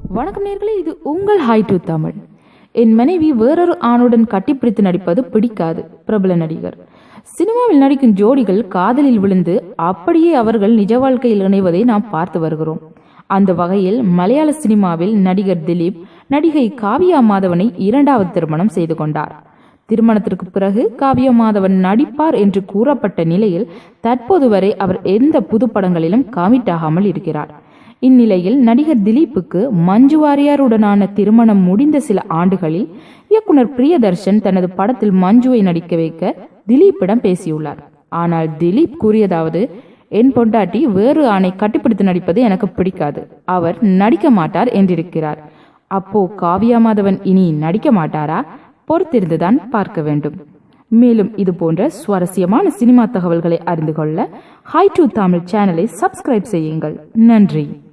வணக்கம் நேர்களே, இது உங்கள் ஹை டு தமிழ். என் மனைவி வேறொரு ஆணுடன் கட்டிப்பிடித்து நடிப்பது பிடிக்காது. பிரபல நடிகர். சினிமாவில் நடிக்கும் ஜோடிகள் காதலில் விழுந்து அப்படியே அவர்கள் நிஜ வாழ்க்கையில் இணைவதை நாம் பார்த்து வருகிறோம். அந்த வகையில் மலையாள சினிமாவில் நடிகர் திலீப் நடிகை காவியா மாதவனை இரண்டாவது திருமணம் செய்து கொண்டார். திருமணத்திற்கு பிறகு காவியா மாதவன் நடிப்பார் என்று கூறப்பட்ட நிலையில் தற்போது வரை அவர் எந்த புது படங்களிலும் கமிட் ஆகாமல் இருக்கிறார். இந்நிலையில் நடிகர் திலீப்புக்கு மஞ்சு வாரியாருடனான திருமணம் முடிந்த சில ஆண்டுகளில் இயக்குனர் பிரியதர்ஷன் தனது படத்தில் மஞ்சுவை நடிக்க வைக்க திலீப்பிடம் பேசியுள்ளார். ஆனால் திலீப் கூறியதாவது, என் பொண்டாட்டி வேறு ஆணை கட்டிப்பிடித்து நடிப்பது எனக்கு பிடிக்காது, அவர் நடிக்க மாட்டார் என்றிருக்கிறார். அப்போ காவியா மாதவன் இனி நடிக்க மாட்டாரா? பொறுத்திருந்துதான் பார்க்க வேண்டும். மேலும் இது போன்ற சுவாரஸ்யமான சினிமா தகவல்களை அறிந்து கொள்ள ஹை டு தமிழ் சேனலை சப்ஸ்கிரைப் செய்யுங்கள். நன்றி.